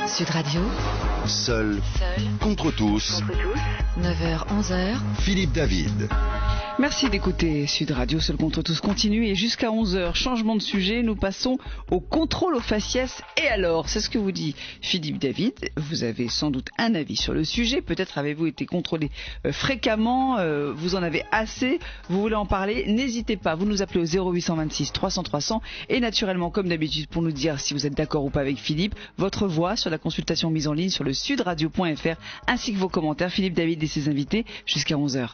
Sud Radio. Seul contre tous. 9h-11h. Philippe David. Merci d'écouter Sud Radio, Seul contre tous continue et jusqu'à 11h, changement de sujet, nous passons au contrôle aux faciès. Et alors, c'est ce que vous dit Philippe David, vous avez sans doute un avis sur le sujet, peut-être avez-vous été contrôlé fréquemment, vous en avez assez, vous voulez en parler, n'hésitez pas, vous nous appelez au 0826 300 300 et naturellement comme d'habitude pour nous dire si vous êtes d'accord ou pas avec Philippe, votre voix sur la consultation mise en ligne sur le sudradio.fr ainsi que vos commentaires, Philippe David et ses invités jusqu'à 11h.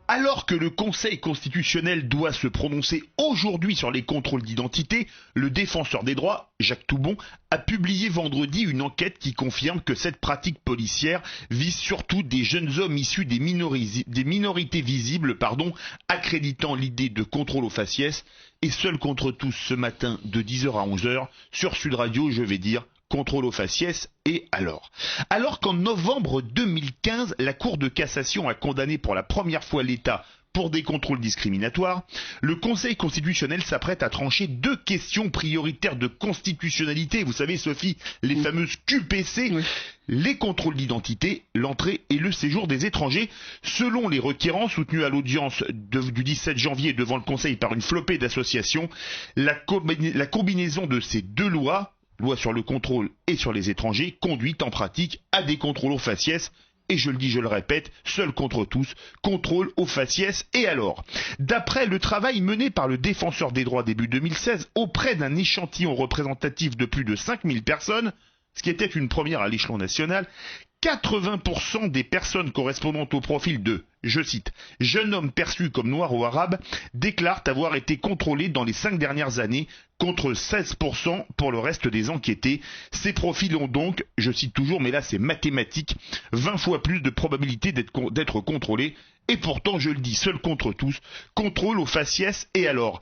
Alors que le Conseil constitutionnel doit se prononcer aujourd'hui sur les contrôles d'identité, le défenseur des droits, Jacques Toubon, a publié vendredi une enquête qui confirme que cette pratique policière vise surtout des jeunes hommes issus des minorités visibles, accréditant l'idée de contrôle aux faciès. Et seul contre tous ce matin de 10h à 11h, sur Sud Radio, je vais dire contrôle aux faciès, et alors qu'en novembre 2015, la Cour de cassation a condamné pour la première fois l'État pour des contrôles discriminatoires, le Conseil constitutionnel s'apprête à trancher deux questions prioritaires de constitutionnalité. Vous savez, Sophie, les fameuses QPC, les contrôles d'identité, l'entrée et le séjour des étrangers. Selon les requérants soutenus à l'audience du 17 janvier devant le Conseil par une flopée d'associations, la combinaison de ces deux loi sur le contrôle et sur les étrangers, conduit en pratique à des contrôles aux faciès. Et je le dis, je le répète, seul contre tous, contrôle aux faciès. Et alors, d'après le travail mené par le défenseur des droits début 2016 auprès d'un échantillon représentatif de plus de 5000 personnes, ce qui était une première à l'échelon national, 80% des personnes correspondant au profil de, je cite, jeune homme perçu comme noir ou arabe, déclarent avoir été contrôlés dans les 5 dernières années, contre 16% pour le reste des enquêtés. Ces profils ont donc, je cite toujours, mais là c'est mathématique, 20 fois plus de probabilité d'être contrôlés. Et pourtant, je le dis, seul contre tous, contrôle aux faciès. Et alors ?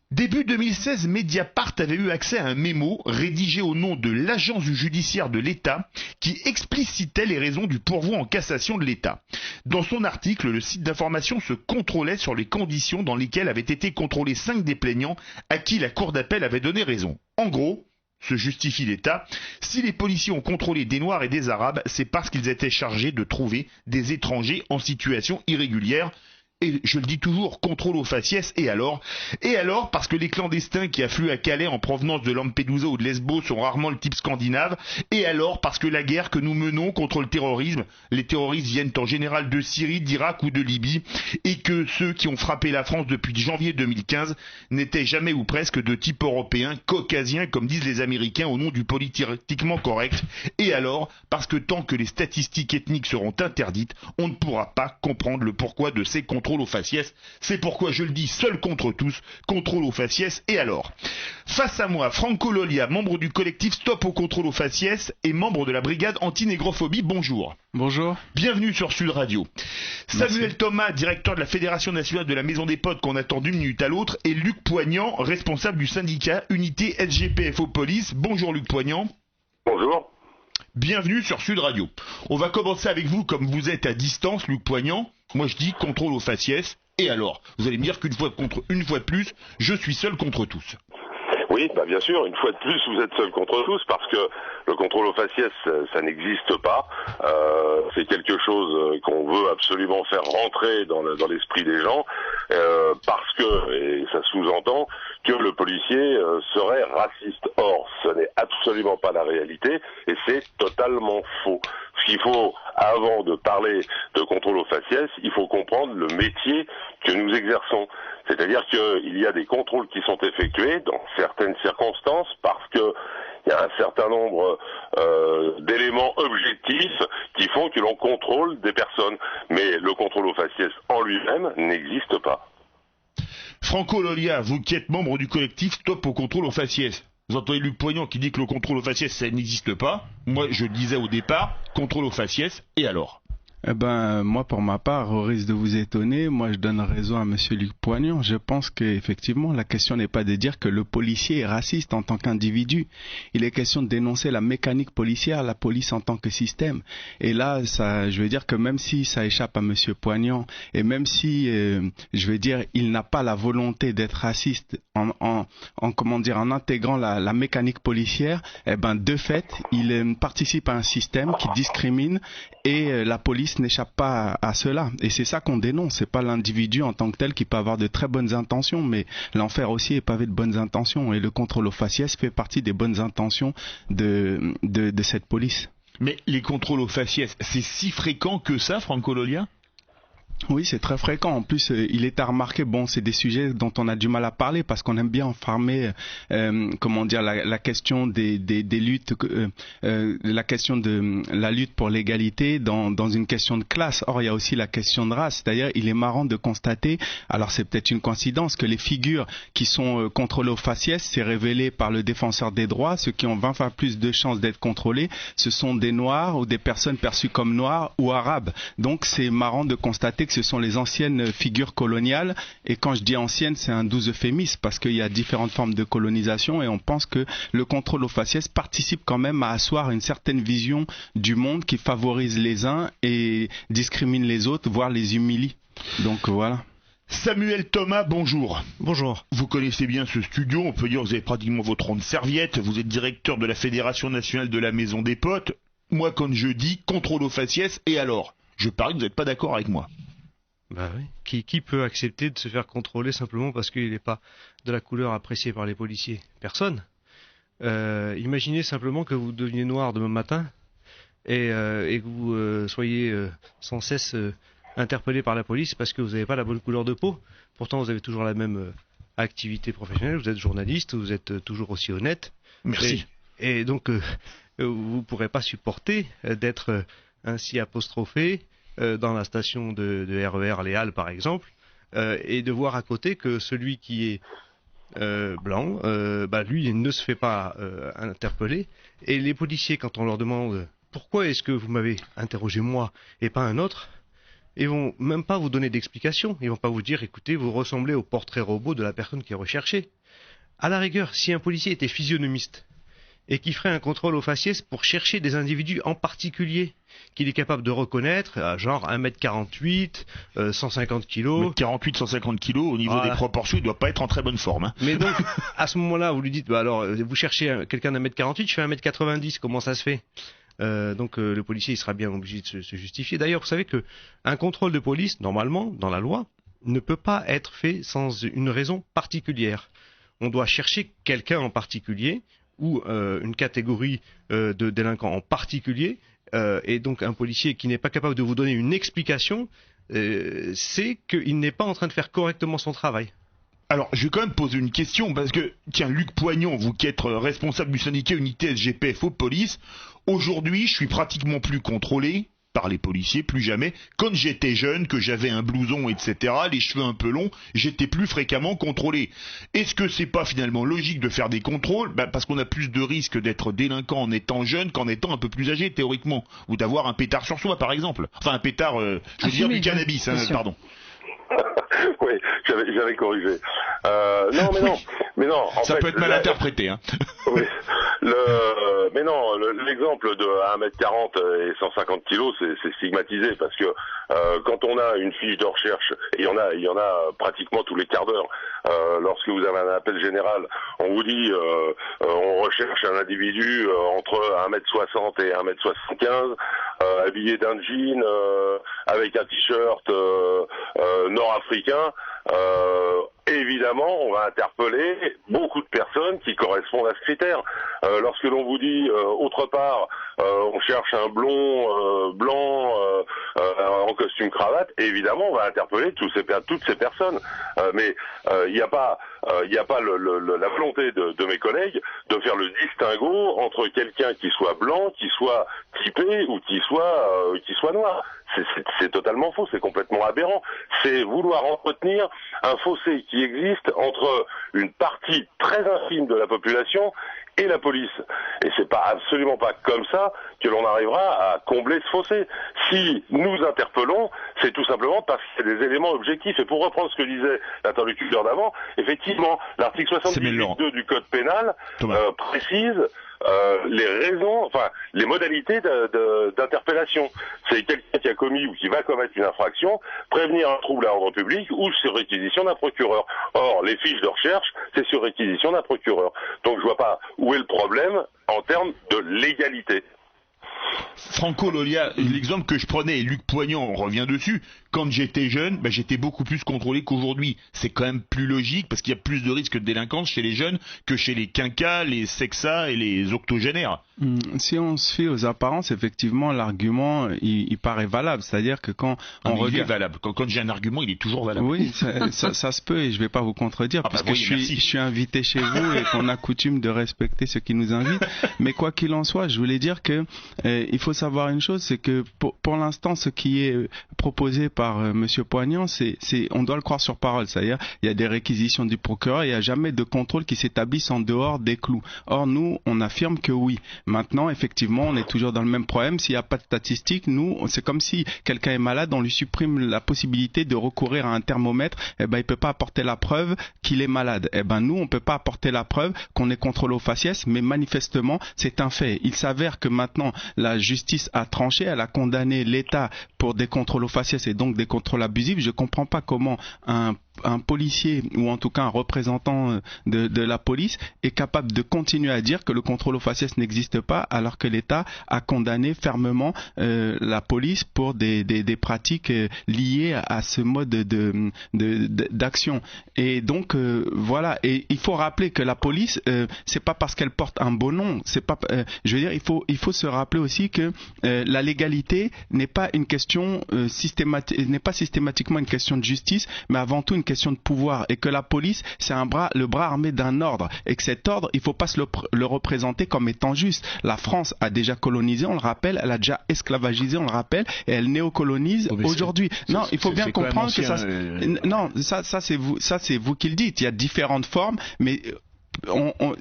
Début 2016, Mediapart avait eu accès à un mémo rédigé au nom de l'agence judiciaire de l'État qui explicitait les raisons du pourvoi en cassation de l'État. Dans son article, le site d'information se contrôlait sur les conditions dans lesquelles avaient été contrôlés 5 des plaignants à qui la cour d'appel avait donné raison. En gros, se justifie l'État, si les policiers ont contrôlé des Noirs et des Arabes, c'est parce qu'ils étaient chargés de trouver des étrangers en situation irrégulière. Et je le dis toujours, contrôle aux faciès, et alors, parce que les clandestins qui affluent à Calais en provenance de Lampedusa ou de Lesbos sont rarement le type scandinave, et alors parce que la guerre que nous menons contre le terrorisme, les terroristes viennent en général de Syrie, d'Irak ou de Libye, et que ceux qui ont frappé la France depuis janvier 2015 n'étaient jamais ou presque de type européen, caucasien, comme disent les Américains au nom du politiquement correct, et alors parce que tant que les statistiques ethniques seront interdites, on ne pourra pas comprendre le pourquoi de ces contrôles aux faciès. C'est pourquoi je le dis, seul contre tous, contrôle aux faciès. Et alors, face à moi, Franco Lolia, membre du collectif Stop au contrôle aux faciès et membre de la brigade anti-négrophobie. Bonjour. Bonjour. Bienvenue sur Sud Radio. Merci. Samuel Thomas, directeur de la Fédération nationale de la Maison des Potes qu'on attend d'une minute à l'autre, et Luc Poignant, responsable du syndicat Unité SGPFO Police. Bonjour Luc Poignant. Bonjour. Bienvenue sur Sud Radio. On va commencer avec vous comme vous êtes à distance, Luc Poignant. Moi je dis contrôle aux faciès. Et alors, vous allez me dire qu'une fois de plus, je suis seul contre tous. Oui, bien sûr, une fois de plus, vous êtes seul contre tous, parce que le contrôle aux faciès, ça n'existe pas. C'est quelque chose qu'on veut absolument faire rentrer dans l'esprit des gens, parce que, et ça sous-entend, que le policier serait raciste. Or, ce n'est absolument pas la réalité, et c'est totalement faux. Ce qu'il faut, avant de parler de contrôle aux faciès, il faut comprendre le métier que nous exerçons. C'est-à-dire qu'il y a des contrôles qui sont effectués dans certaines circonstances parce que il y a un certain nombre d'éléments objectifs qui font que l'on contrôle des personnes. Mais le contrôle aux faciès en lui-même n'existe pas. Franco Lolia, vous qui êtes membre du collectif Stop au contrôle aux faciès. Vous entendez Luc Poignant qui dit que le contrôle aux faciès, ça n'existe pas. Moi, je le disais au départ, contrôle aux faciès, et alors ? Eh ben, moi, pour ma part, au risque de vous étonner, moi, je donne raison à Monsieur Luc Poignant. Je pense qu'effectivement, la question n'est pas de dire que le policier est raciste en tant qu'individu. Il est question de dénoncer la mécanique policière, la police en tant que système. Et là, ça, je veux dire que même si ça échappe à Monsieur Poignant, et même si, je veux dire, il n'a pas la volonté d'être raciste en intégrant la mécanique policière, eh ben, de fait, il participe à un système qui discrimine et la police n'échappe pas à cela. Et c'est ça qu'on dénonce. C'est pas l'individu en tant que tel qui peut avoir de très bonnes intentions, mais l'enfer aussi est pavé de bonnes intentions. Et le contrôle aux faciès fait partie des bonnes intentions de cette police. Mais les contrôles aux faciès, c'est si fréquent que ça, Franco Lolia ? Oui, c'est très fréquent. En plus, il est à remarquer, bon, c'est des sujets dont on a du mal à parler parce qu'on aime bien enfermer, la question des luttes, la question de la lutte pour l'égalité dans une question de classe. Or, il y a aussi la question de race. C'est-à-dire, il est marrant de constater, alors c'est peut-être une coïncidence, que les figures qui sont contrôlées au faciès, c'est révélé par le défenseur des droits, ceux qui ont 20 fois plus de chances d'être contrôlés, ce sont des noirs ou des personnes perçues comme noires ou arabes. Donc, c'est marrant de constater que ce sont les anciennes figures coloniales, et quand je dis anciennes, c'est un doux euphémisme parce qu'il y a différentes formes de colonisation et on pense que le contrôle aux faciès participe quand même à asseoir une certaine vision du monde qui favorise les uns et discrimine les autres, voire les humilie. Donc voilà. Samuel Thomas, bonjour. Bonjour. Vous connaissez bien ce studio, on peut dire que vous avez pratiquement votre rang de serviette, vous êtes directeur de la Fédération nationale de la Maison des Potes. Moi, quand je dis contrôle aux faciès, et alors ? Je parie que vous n'êtes pas d'accord avec moi. Bah oui. Qui peut accepter de se faire contrôler simplement parce qu'il n'est pas de la couleur appréciée par les policiers ? Personne. Imaginez simplement que vous deveniez noir demain matin et que vous soyez sans cesse interpellé par la police parce que vous n'avez pas la bonne couleur de peau. Pourtant, vous avez toujours la même activité professionnelle, vous êtes journaliste, vous êtes toujours aussi honnête. Merci. Et donc, vous ne pourrez pas supporter d'être ainsi apostrophé dans la station de RER Les Halles par exemple, et de voir à côté que celui qui est blanc, lui ne se fait pas interpeller, et les policiers, quand on leur demande pourquoi est-ce que vous m'avez interrogé moi et pas un autre, ils vont même pas vous donner d'explication, ils vont pas vous dire écoutez, vous ressemblez au portrait robot de la personne qui est recherchée. À la rigueur, si un policier était physionomiste et qui ferait un contrôle aux faciès pour chercher des individus en particulier qu'il est capable de reconnaître, genre 1m48, 150 kg. 1m48, 150 kg, au niveau des proportions, il ne doit pas être en très bonne forme. Hein. Mais donc, à ce moment-là, vous lui dites, alors, vous cherchez quelqu'un d'1m48, je fais 1m90, comment ça se fait ? Donc le policier il sera bien obligé de se justifier. D'ailleurs, vous savez que un contrôle de police, normalement, dans la loi, ne peut pas être fait sans une raison particulière. On doit chercher quelqu'un en particulier ou une catégorie de délinquants en particulier, et donc un policier qui n'est pas capable de vous donner une explication, c'est qu'il n'est pas en train de faire correctement son travail. Alors, je vais quand même poser une question, parce que, tiens, Luc Poignant, vous qui êtes responsable du syndicat Unité SGPF aux polices, aujourd'hui, je suis pratiquement plus contrôlé par les policiers, plus jamais. Quand j'étais jeune, que j'avais un blouson, etc., les cheveux un peu longs, j'étais plus fréquemment contrôlé. Est-ce que c'est pas finalement logique de faire des contrôles ? Parce qu'on a plus de risques d'être délinquant en étant jeune qu'en étant un peu plus âgé, théoriquement. Ou d'avoir un pétard sur soi, par exemple. Enfin, un pétard, je veux dire du cannabis, hein, pardon. Oui, j'avais corrigé. Mais non. Ça peut être mal interprété, hein. Oui. Mais non, l'exemple de 1m40 et 150 kg, c'est stigmatisé parce que quand on a une fiche de recherche, et il y en a pratiquement tous les quarts d'heure, lorsque vous avez un appel général, on vous dit on recherche un individu entre 1m60 et 1m75, habillé d'un jean, avec un t-shirt nord-africain. Évidemment, on va interpeller beaucoup de personnes qui correspondent à ce critère. Lorsque l'on vous dit, autre part, on cherche un blond blanc en costume cravate, évidemment, on va interpeller toutes ces personnes. Mais il n'y a pas la volonté de mes collègues de faire le distinguo entre quelqu'un qui soit blanc, qui soit typé ou qui soit noir. C'est totalement faux, c'est complètement aberrant. C'est vouloir entretenir un fossé qui existe entre une partie très infime de la population et la police. Et c'est pas absolument pas comme ça que l'on arrivera à combler ce fossé. Si nous interpellons, c'est tout simplement parce qu'il y a des éléments objectifs. Et pour reprendre ce que disait l'interlocuteur d'avant, effectivement, l'article 78.2 du Code pénal précise les raisons, enfin les modalités d'interpellation. C'est quelqu'un qui a commis ou qui va commettre une infraction, prévenir un trouble à l'ordre public ou sur réquisition d'un procureur. Or, les fiches de recherche, c'est sur réquisition d'un procureur. Donc je vois pas où est le problème en termes de légalité. Franco Lolia, l'exemple que je prenais, et Luc Poignant, on revient dessus, quand j'étais jeune, j'étais beaucoup plus contrôlé qu'aujourd'hui. C'est quand même plus logique parce qu'il y a plus de risques de délinquance chez les jeunes que chez les quinquas, les sexas et les octogénaires. Si on se fie aux apparences, effectivement, l'argument, il paraît valable. C'est-à-dire que quand on regarde... Il est valable. Quand j'ai un argument, il est toujours valable. Oui, ça se peut et je vais pas vous contredire parce que je suis invité chez vous et qu'on a coutume de respecter ceux qui nous invitent. Mais quoi qu'il en soit, je voulais dire que il faut savoir une chose, c'est que pour l'instant, ce qui est proposé par Monsieur Poignant, on doit le croire sur parole. C'est-à-dire, il y a des réquisitions du procureur, il n'y a jamais de contrôle qui s'établisse en dehors des clous. Or, nous, on affirme que oui. Maintenant, effectivement, on est toujours dans le même problème. S'il n'y a pas de statistiques, nous, c'est comme si quelqu'un est malade, on lui supprime la possibilité de recourir à un thermomètre. Il peut pas apporter la preuve qu'il est malade. Nous, on peut pas apporter la preuve qu'on est contrôlé au faciès, mais manifestement, c'est un fait. Il s'avère que maintenant, la justice a tranché, elle a condamné l'État pour des contrôles au faciès et donc des contrôles abusifs. Je comprends pas comment un policier ou en tout cas un représentant de la police est capable de continuer à dire que le contrôle au faciès n'existe pas alors que l'État a condamné fermement la police pour des pratiques liées à ce mode d'action. Et donc voilà, et il faut rappeler que la police c'est pas parce qu'elle porte un beau nom, c'est pas je veux dire il faut se rappeler aussi que la légalité n'est pas une question n'est pas systématiquement une question de justice, mais avant tout une question de pouvoir, et que la police c'est le bras armé d'un ordre, et que cet ordre il faut pas le représenter comme étant juste. La France a déjà colonisé, on le rappelle, elle a déjà esclavagisé, on le rappelle, et elle néocolonise aujourd'hui. Non, il faut bien comprendre que ça c'est vous qui le dites. Il y a différentes formes, mais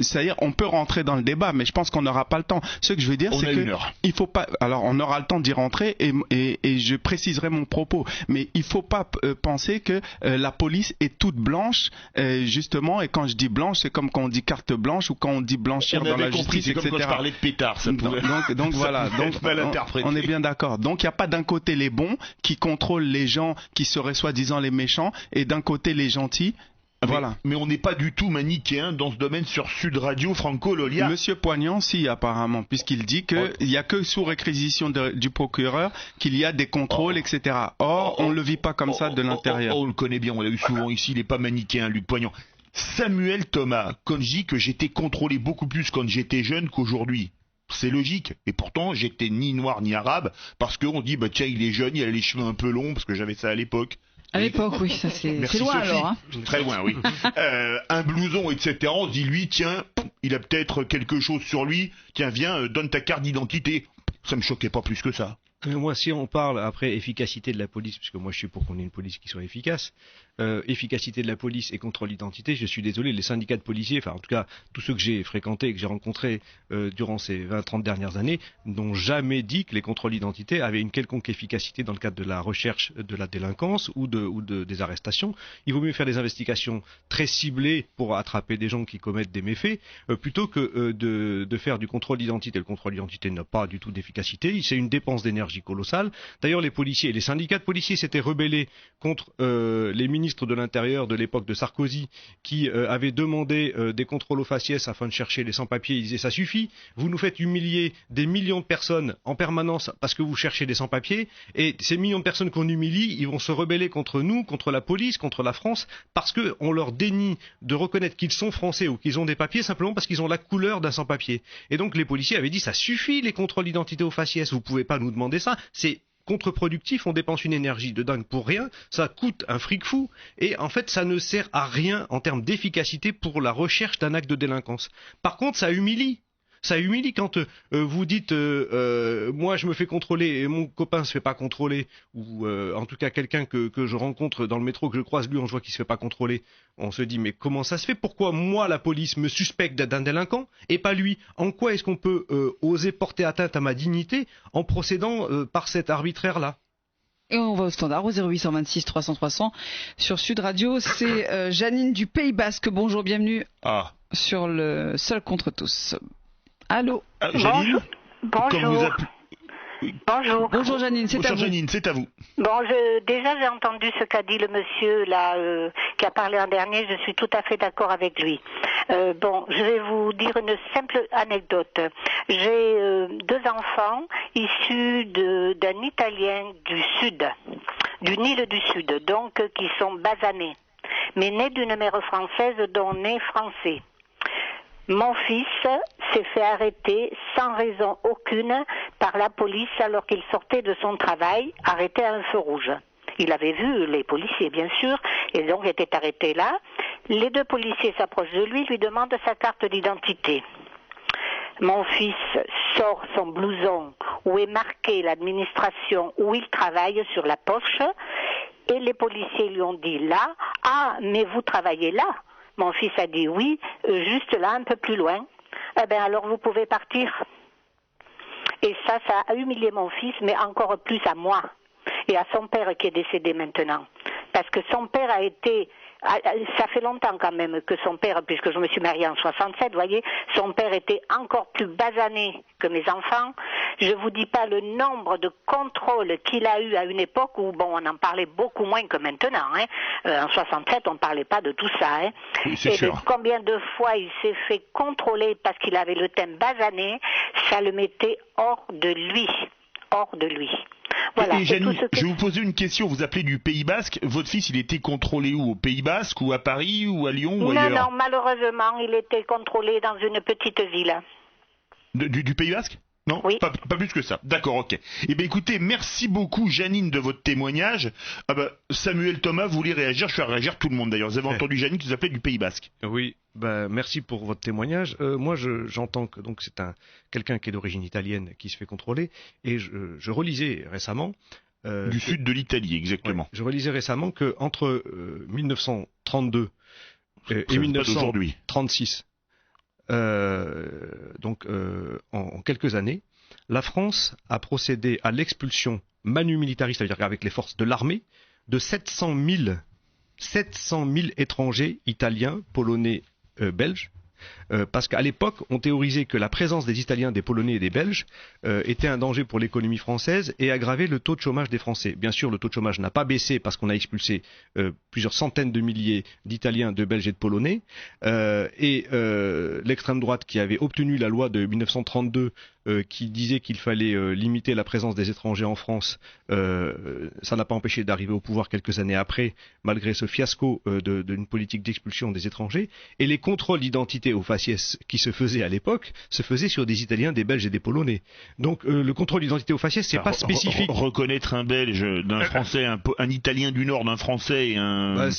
c'est-à-dire on peut rentrer dans le débat, mais je pense qu'on n'aura pas le temps. Ce que je veux dire, c'est que il faut pas. Alors on aura le temps d'y rentrer et je préciserai mon propos, mais il faut pas penser que la police est toute blanche justement. Et quand je dis blanche, c'est comme quand on dit carte blanche ou quand on dit blanchir dans la justice, etc. C'est comme quand je parlais de pétard. Donc voilà. Donc on est bien d'accord. Donc il n'y a pas d'un côté les bons qui contrôlent les gens qui seraient soi-disant les méchants et d'un côté les gentils. Voilà. Mais on n'est pas du tout manichéen dans ce domaine sur Sud Radio, Franco Lolia. Monsieur Poignant, si, apparemment, puisqu'il dit qu'il n'y a que sous réquisition du procureur qu'il y a des contrôles, etc. Or, on ne le vit pas comme ça de l'intérieur. On le connaît bien, on l'a eu souvent ici, il n'est pas manichéen, Luc Poignant. Samuel Thomas, quand je dis que j'étais contrôlé beaucoup plus quand j'étais jeune qu'aujourd'hui, c'est logique. Et pourtant, j'étais ni noir ni arabe, parce qu'on dit, tiens, il est jeune, il a les cheveux un peu longs, parce que j'avais ça à l'époque. À l'époque, oui, ça c'est loin Sophie. alors. Hein. Très loin, oui. Un blouson, etc. On se dit, lui, tiens, il a peut-être quelque chose sur lui. Tiens, viens, donne ta carte d'identité. Ça me choquait pas plus que ça. Moi, si on parle après efficacité de la police, puisque moi je suis pour qu'on ait une police qui soit efficace, efficacité de la police et contrôle d'identité, je suis désolé, les syndicats de policiers, enfin en tout cas tous ceux que j'ai fréquentés, que j'ai rencontrés durant ces 20-30 dernières années, n'ont jamais dit que les contrôles d'identité avaient une quelconque efficacité dans le cadre de la recherche de la délinquance ou des arrestations. Il vaut mieux faire des investigations très ciblées pour attraper des gens qui commettent des méfaits, plutôt que de faire du contrôle d'identité. Le contrôle d'identité n'a pas du tout d'efficacité, c'est une dépense d'énergie colossale. D'ailleurs, les policiers, les syndicats de policiers s'étaient rebellés contre les ministres de l'Intérieur de l'époque de Sarkozy qui avaient demandé des contrôles aux faciès afin de chercher les sans-papiers. Ils disaient ça suffit, vous nous faites humilier des millions de personnes en permanence parce que vous cherchez des sans-papiers, et ces millions de personnes qu'on humilie, ils vont se rebeller contre nous, contre la police, contre la France, parce qu'on leur dénie de reconnaître qu'ils sont français ou qu'ils ont des papiers simplement parce qu'ils ont la couleur d'un sans-papier. Et donc les policiers avaient dit ça suffit les contrôles d'identité aux faciès, vous pouvez pas nous demander ça, c'est contre-productif, on dépense une énergie de dingue pour rien, ça coûte un fric fou, et en fait ça ne sert à rien en termes d'efficacité pour la recherche d'un acte de délinquance. Par contre, ça humilie. Ça humilie quand vous dites moi je me fais contrôler et mon copain se fait pas contrôler, ou en tout cas quelqu'un que je rencontre dans le métro, que je croise, lui, on voit qu'il se fait pas contrôler. On se dit mais comment ça se fait? Pourquoi moi la police me suspecte d'un délinquant et pas lui? En quoi est-ce qu'on peut oser porter atteinte à ma dignité en procédant par cet arbitraire-là? Et on va au standard au 0826 300 300 sur Sud Radio. C'est Janine du Pays Basque. Bonjour, bienvenue sur le Seul contre tous. Allô, Janine. Bonjour. Bonjour. Bonjour Janine, c'est à vous. Janine, c'est à vous. Bon, déjà j'ai entendu ce qu'a dit le monsieur là qui a parlé en dernier. Je suis tout à fait d'accord avec lui. Bon, je vais vous dire une simple anecdote. J'ai 2 enfants issus d'un Italien du Sud, d'une île du Sud, donc qui sont basanés, mais nés d'une mère française dont nés français. Mon fils s'est fait arrêter sans raison aucune par la police alors qu'il sortait de son travail, arrêté à un feu rouge. Il avait vu les policiers, bien sûr, et donc était arrêté là. Les 2 policiers s'approchent de lui demandent sa carte d'identité. Mon fils sort son blouson où est marqué l'administration où il travaille sur la poche, et les policiers lui ont dit là, « Ah, mais vous travaillez là ?» Mon fils a dit oui, juste là, un peu plus loin. Eh bien, alors vous pouvez partir. Et ça a humilié mon fils, mais encore plus à moi et à son père qui est décédé maintenant. Parce que son père a été... Ça fait longtemps quand même que son père, puisque je me suis mariée en 67, vous voyez, son père était encore plus basané que mes enfants. Je vous dis pas le nombre de contrôles qu'il a eu à une époque où, bon, on en parlait beaucoup moins que maintenant. En 67, on parlait pas de tout ça. Oui, c'est sûr. Combien de fois il s'est fait contrôler parce qu'il avait le teint basané, ça le mettait hors de lui. Hors de lui. Voilà, et Janine, je vais vous poser une question. Vous appelez du Pays Basque. Votre fils, il était contrôlé où? Au Pays Basque, ou à Paris, ou à Lyon, ou ailleurs? Non, malheureusement, il était contrôlé dans une petite ville. Du Pays Basque? Non, oui. Pas plus que ça. D'accord, ok. Eh bien, écoutez, merci beaucoup, Janine, de votre témoignage. Samuel Thomas voulait réagir. Je fais réagir tout le monde, d'ailleurs. Vous avez entendu Janine qui vous appelait du Pays Basque. Oui, merci pour votre témoignage. Moi, j'entends que donc c'est quelqu'un qui est d'origine italienne qui se fait contrôler. Et je relisais récemment... du sud de l'Italie, exactement. Ouais, je relisais récemment qu'entre 1932 et 1936... en quelques années, la France a procédé à l'expulsion manu militari, c'est-à-dire avec les forces de l'armée, de 700 000 étrangers italiens, polonais, belges, parce qu'à l'époque, on théorisait que la présence des Italiens, des Polonais et des Belges était un danger pour l'économie française et aggravait le taux de chômage des Français. Bien sûr, le taux de chômage n'a pas baissé parce qu'on a expulsé plusieurs centaines de milliers d'Italiens, de Belges et de Polonais. L'extrême droite qui avait obtenu la loi de 1932 qui disait qu'il fallait limiter la présence des étrangers en France, ça n'a pas empêché d'arriver au pouvoir quelques années après, malgré ce fiasco d'une politique d'expulsion des étrangers. Et les contrôles d'identité au faciès qui se faisaient à l'époque se faisaient sur des Italiens, des Belges et des Polonais. Donc le contrôle d'identité au faciès, c'est pas spécifique. Reconnaître un Belge d'un Français, un Italien du Nord d'un Français et un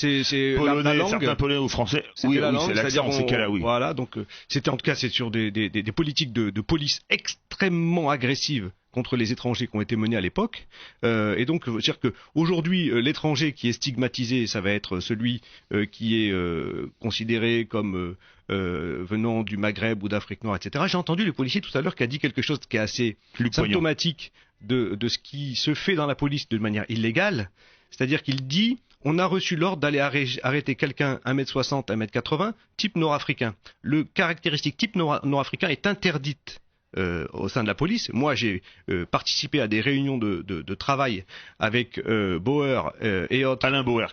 Polonais, la langue, certains Polonais ou Français. Oui, c'est l'accent, c'est cas-là, oui. Voilà, donc c'était en tout cas c'est sur des politiques de police extrêmement agressives contre les étrangers qui ont été menés à l'époque. Et donc, je veux dire qu'aujourd'hui, l'étranger qui est stigmatisé, ça va être celui qui est considéré comme venant du Maghreb ou d'Afrique noire, etc. J'ai entendu le policier tout à l'heure qui a dit quelque chose qui est assez symptomatique de ce qui se fait dans la police de manière illégale. C'est-à-dire qu'il dit, on a reçu l'ordre d'aller arrêter quelqu'un 1m60, 1m80, type nord-africain. Le caractéristique type nord-africain est interdite au sein de la police. Moi, j'ai participé à des réunions de travail avec Bauer et autres. Alain Bauer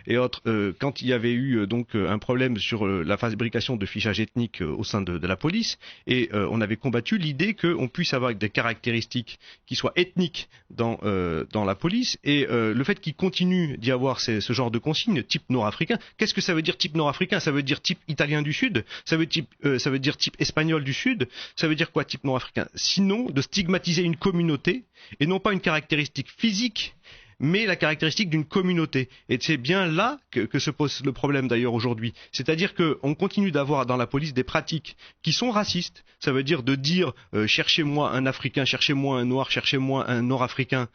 et autres. Quand il y avait eu donc un problème sur la fabrication de fichage ethnique au sein de la police, et on avait combattu l'idée qu'on puisse avoir des caractéristiques qui soient ethniques dans la police, et le fait qu'il continue d'y avoir ce genre de consignes type nord-africain. Qu'est-ce que ça veut dire type nord-africain? Ça veut dire type italien du Sud? Ça veut dire type espagnol du Sud? Ça veut dire quoi, type nord-africain? Sinon, de stigmatiser une communauté et non pas une caractéristique physique mais la caractéristique d'une communauté. Et c'est bien là que se pose le problème d'ailleurs aujourd'hui. C'est-à-dire qu'on continue d'avoir dans la police des pratiques qui sont racistes. Ça veut dire de dire cherchez-moi un Africain, cherchez-moi un Noir, cherchez-moi un Nord-Africain,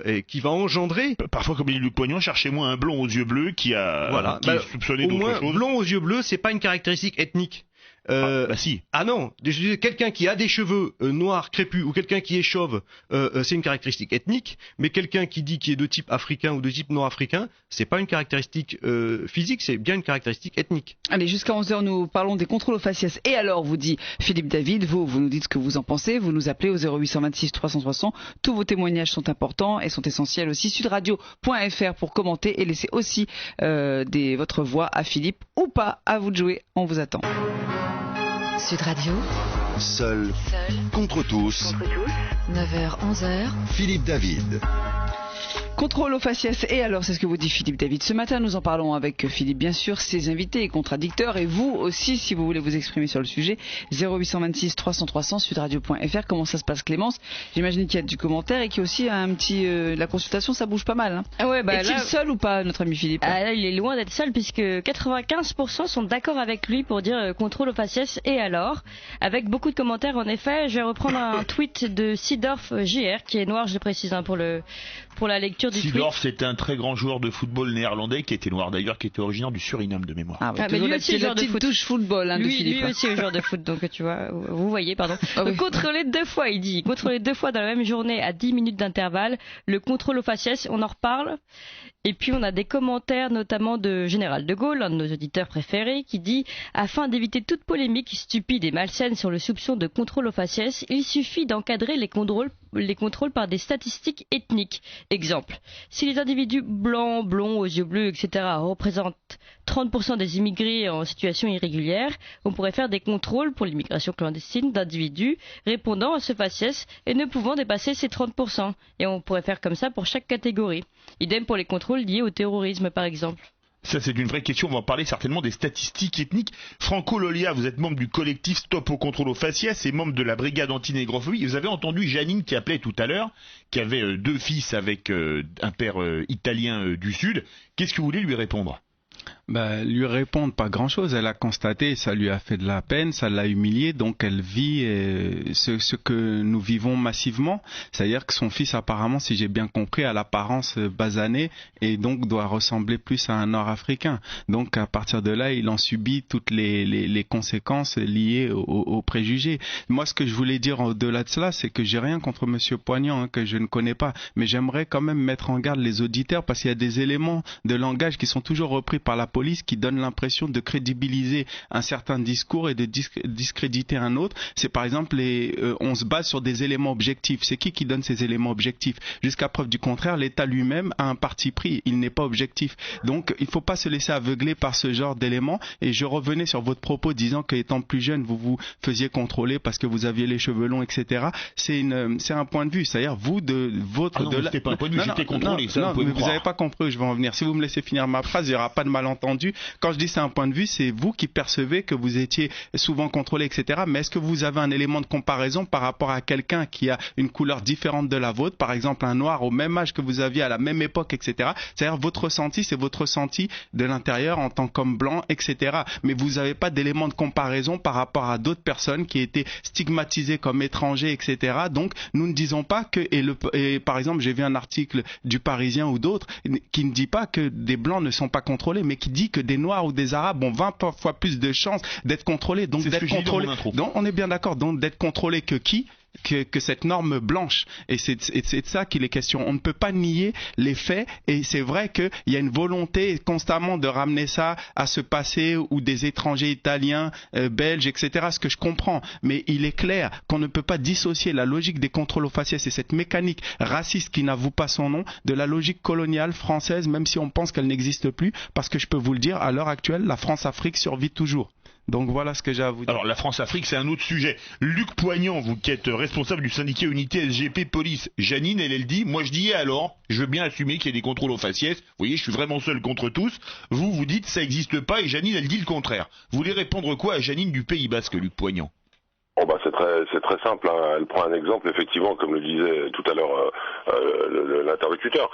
et qui va engendrer... Parfois, comme dit Luc Poignant, cherchez-moi un blond aux yeux bleus qui est soupçonné d'autre chose. Blond aux yeux bleus, c'est pas une caractéristique ethnique. Si. Ah non, quelqu'un qui a des cheveux noirs crépus ou quelqu'un qui est chauve, c'est une caractéristique ethnique, mais quelqu'un qui dit qu'il est de type africain ou de type nord-africain, c'est pas une caractéristique physique, c'est bien une caractéristique ethnique. Allez, jusqu'à 11h, nous parlons des contrôles aux faciès. Et alors, vous dit Philippe David, vous nous dites ce que vous en pensez, vous nous appelez au 0826 300 300. Tous vos témoignages sont importants et sont essentiels aussi. Sudradio.fr pour commenter et laisser aussi votre voix à Philippe ou pas. À vous de jouer, on vous attend. Sud Radio, Seul contre tous. 9h, 11h. Philippe David. Contrôle aux faciès. Et alors, c'est ce que vous dit Philippe David. Ce matin, nous en parlons avec Philippe, bien sûr, ses invités et contradicteurs. Et vous aussi, si vous voulez vous exprimer sur le sujet, 0826 300 300, sudradio.fr. Comment ça se passe, Clémence? J'imagine qu'il y a du commentaire et qu'il y a aussi un petit... la consultation, ça bouge pas mal. Hein. Ah ouais, est-il seul ou pas, notre ami Philippe? Là, il est loin d'être seul puisque 95% sont d'accord avec lui pour dire contrôle aux faciès. Et alors, avec beaucoup de commentaires, en effet, je vais reprendre un tweet de Seedorf JR, qui est noir, je le précise, pour la lecture du tweet. Seedorf, c'était un très grand joueur de football néerlandais qui était noir d'ailleurs, qui était originaire du Suriname de mémoire. Ah, mais lui aussi, joueur de foot. Touche football, de Philippe. Lui aussi, joueur de foot, donc tu vois, vous voyez, pardon. Contrôler 2 fois, il dit. Contrôler 2 fois dans la même journée à 10 minutes d'intervalle. Le contrôle aux faciès, on en reparle. Et puis on a des commentaires notamment de Général de Gaulle, un de nos auditeurs préférés, qui dit « Afin d'éviter toute polémique stupide et malsaine sur le soupçon de contrôle aux faciès, il suffit d'encadrer les contrôles par des statistiques ethniques. Exemple, si les individus blancs, blonds, aux yeux bleus, etc. représentent 30% des immigrés en situation irrégulière, on pourrait faire des contrôles pour l'immigration clandestine d'individus répondant à ce faciès et ne pouvant dépasser ces 30%. Et on pourrait faire comme ça pour chaque catégorie. Idem pour les contrôles liés au terrorisme, par exemple. » Ça, c'est une vraie question. On va en parler certainement des statistiques ethniques. Franco Lolia, vous êtes membre du collectif Stop au contrôle aux faciès et membre de la brigade anti-négrophobie. Vous avez entendu Janine qui appelait tout à l'heure, qui avait 2 fils avec un père italien du Sud. Qu'est-ce que vous voulez lui répondre? Lui répondre pas grand-chose. Elle a constaté, ça lui a fait de la peine, ça l'a humiliée, donc elle vit ce que nous vivons massivement. C'est-à-dire que son fils, apparemment, si j'ai bien compris, a l'apparence basanée et donc doit ressembler plus à un Nord-Africain. Donc à partir de là, il en subit toutes les conséquences liées aux préjugés. Moi, ce que je voulais dire au-delà de cela, c'est que j'ai rien contre Monsieur Poignant, que je ne connais pas, mais j'aimerais quand même mettre en garde les auditeurs parce qu'il y a des éléments de langage qui sont toujours repris par la police qui donne l'impression de crédibiliser un certain discours et de discréditer un autre. C'est par exemple, on se base sur des éléments objectifs. C'est qui donne ces éléments objectifs? Jusqu'à preuve du contraire, l'État lui-même a un parti pris. Il n'est pas objectif. Donc, il ne faut pas se laisser aveugler par ce genre d'éléments. Et je revenais sur votre propos disant qu'étant plus jeune, vous vous faisiez contrôler parce que vous aviez les cheveux longs, etc. C'est un point de vue. C'est-à-dire, vous, de votre... Ah non, c'était pas un point de vue, j'étais contrôlé. Non, mais vous n'avez pas compris où je vais en venir. Si vous me laissez finir ma phrase, il n'y aura pas de malentendu. Quand je dis c'est un point de vue, c'est vous qui percevez que vous étiez souvent contrôlé, etc. Mais est-ce que vous avez un élément de comparaison par rapport à quelqu'un qui a une couleur différente de la vôtre, par exemple un noir au même âge que vous aviez à la même époque, etc. C'est-à-dire votre ressenti, c'est votre ressenti de l'intérieur en tant qu'homme blanc, etc. Mais vous n'avez pas d'élément de comparaison par rapport à d'autres personnes qui étaient stigmatisées comme étrangers, etc. Donc nous ne disons pas que, et par exemple j'ai vu un article du Parisien ou d'autres qui ne dit pas que des blancs ne sont pas contrôlés, mais qui dit que des noirs ou des arabes ont 20 fois plus de chances d'être contrôlés. Donc d'être contrôlés. Donc on est bien d'accord. Donc d'être contrôlés que qui? Que cette norme blanche. Et c'est de ça qu'il est question. On ne peut pas nier les faits et c'est vrai qu'il y a une volonté constamment de ramener ça à ce passé où des étrangers italiens, belges, etc. Ce que je comprends. Mais il est clair qu'on ne peut pas dissocier la logique des contrôles aux faciès et cette mécanique raciste qui n'avoue pas son nom de la logique coloniale française, même si on pense qu'elle n'existe plus. Parce que je peux vous le dire, à l'heure actuelle, la France-Afrique survit toujours. Donc voilà ce que j'ai à vous dire. Alors la France-Afrique, c'est un autre sujet. Luc Poignant, vous qui êtes responsable du syndicat Unité SGP Police. Janine, elle dit, moi je dis et alors, je veux bien assumer qu'il y ait des contrôles aux faciès. Vous voyez, je suis vraiment seul contre tous. Vous dites ça n'existe pas et Janine, elle dit le contraire. Vous voulez répondre quoi à Janine du Pays Basque, Luc Poignant? C'est très simple. Hein. Elle prend un exemple, effectivement, comme le disait tout à l'heure l'interlocuteur.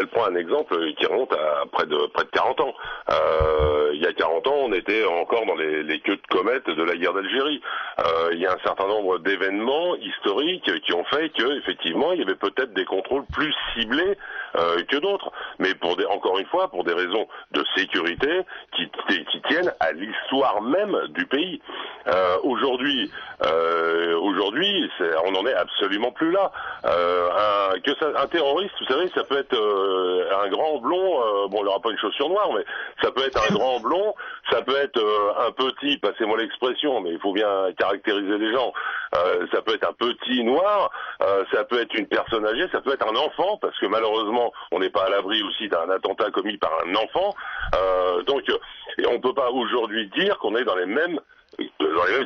Elle prend un exemple qui remonte à près de 40 ans. Il y a 40 ans, on était encore dans les queues de comète de la guerre d'Algérie. Il y a un certain nombre d'événements historiques qui ont fait que, effectivement, il y avait peut-être des contrôles plus ciblés que d'autres. Mais encore une fois, pour des raisons de sécurité qui tiennent à l'histoire même du pays. Aujourd'hui, on n'en est absolument plus là. Un terroriste, vous savez, ça peut être un grand blond, bon, il n'aura pas une chaussure noire, mais ça peut être un grand blond, ça peut être un petit, passez-moi l'expression, mais il faut bien caractériser les gens, ça peut être un petit noir, ça peut être une personne âgée, ça peut être un enfant, parce que malheureusement, on n'est pas à l'abri aussi d'un attentat commis par un enfant, donc on ne peut pas aujourd'hui dire qu'on est dans les mêmes